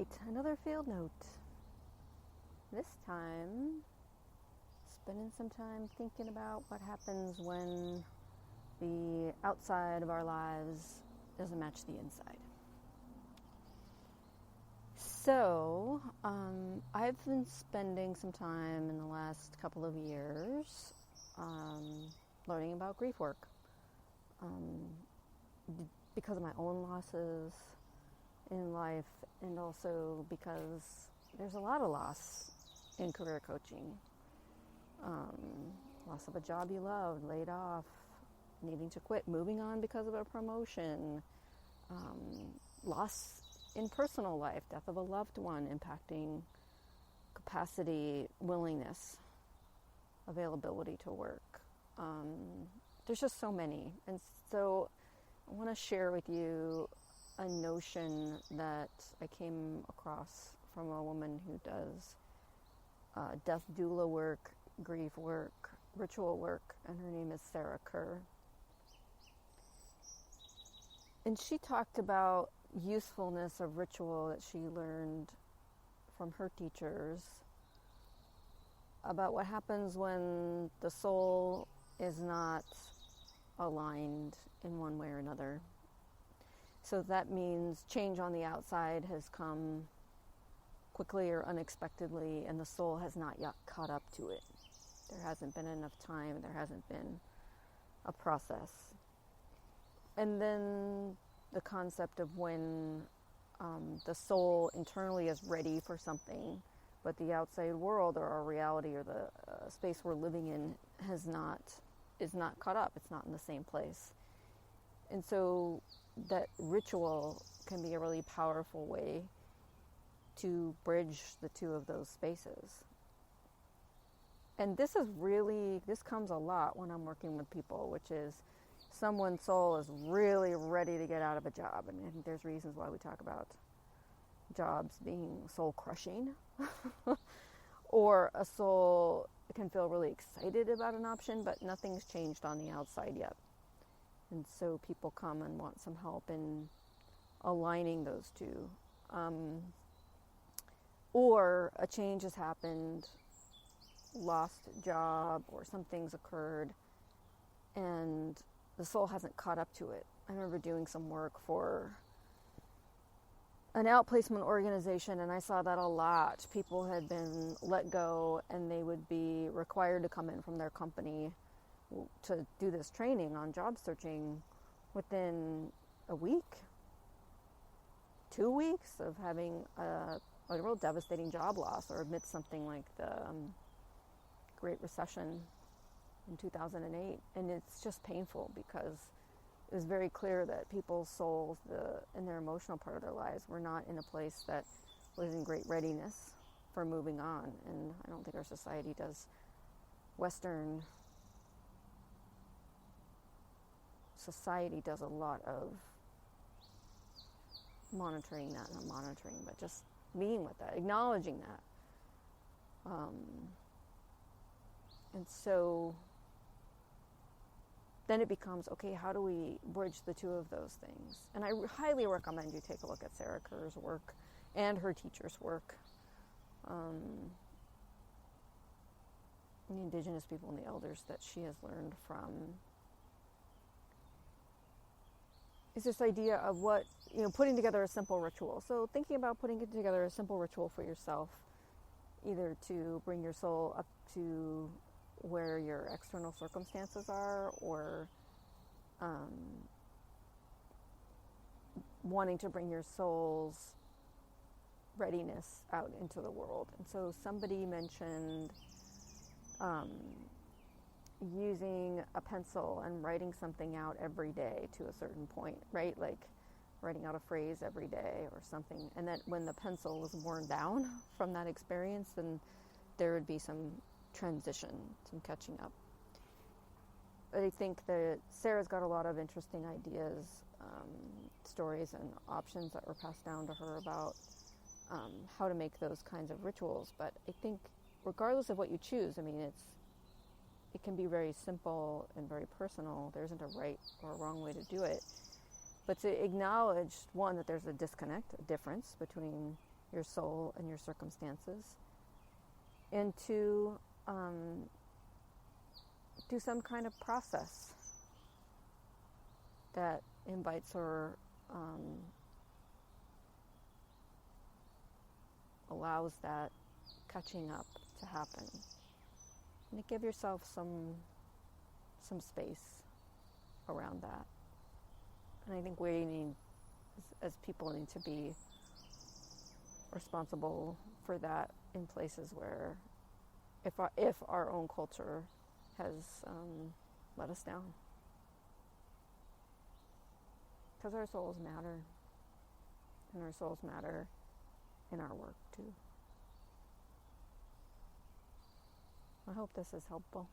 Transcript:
right, another field note. This time, spending some time thinking about what happens when the outside of our lives doesn't match the inside. So, I've been spending some time in the last couple of years learning about grief work because of my own losses in life, and also because there's a lot of loss in career coaching. Loss of a job you loved, laid off, needing to quit, moving on because of a promotion, loss in personal life, death of a loved one impacting capacity, willingness, availability to work. There's just so many. And so I want to share with you a notion that I came across from a woman who does death doula work, grief work, ritual work, and her name is Sarah Kerr. And she talked about usefulness of ritual that she learned from her teachers, about what happens when the soul is not aligned in one way or another. So that means change on the outside has come quickly or unexpectedly, and the soul has not yet caught up to it. There hasn't been enough time, there hasn't been a process. And then the concept of when the soul internally is ready for something, but the outside world or our reality or the space we're living in is not caught up. It's not in the same place. And so that ritual can be a really powerful way to bridge the two of those spaces. And this comes a lot when I'm working with people, which is someone's soul is really ready to get out of a job. And I think there's reasons why we talk about jobs being soul crushing. Or a soul can feel really excited about an option, but nothing's changed on the outside yet. And so people come and want some help in aligning those two. Or a change has happened, lost job, or something's occurred, and the soul hasn't caught up to it. I remember doing some work for an outplacement organization, and I saw that a lot. People had been let go, and they would be required to come in from their company to do this training on job searching within a week, 2 weeks of having a real devastating job loss, or amidst something like the Great Recession in 2008. And it's just painful because it was very clear that people's souls in their emotional part of their lives were not in a place that was in great readiness for moving on. And I don't think our society does, Western society does a lot of monitoring that, not monitoring, but just being with that, acknowledging that. And so then it becomes, okay, how do we bridge the two of those things? And I highly recommend you take a look at Sarah Kerr's work and her teacher's work. The indigenous people and the elders that she has learned from is this idea of what, putting together a simple ritual. So thinking about putting together a simple ritual for yourself, either to bring your soul up to where your external circumstances are, or wanting to bring your soul's readiness out into the world. And so somebody mentioned using a pencil and writing something out every day to a certain point, right? Like writing out a phrase every day or something. And that when the pencil was worn down from that experience, then there would be some transition, some catching up. But I think that Sarah's got a lot of interesting ideas, stories and options that were passed down to her about how to make those kinds of rituals. But I think regardless of what you choose, it can be very simple and very personal. There isn't a right or a wrong way to do it. But to acknowledge, one, that there's a disconnect, a difference between your soul and your circumstances, and to do some kind of process that invites or allows that catching up to happen. And to give yourself some space around that. And I think we need, as people, need to be responsible for that in places where, if our own culture has let us down. Because our souls matter. And our souls matter in our work too. I hope this is helpful.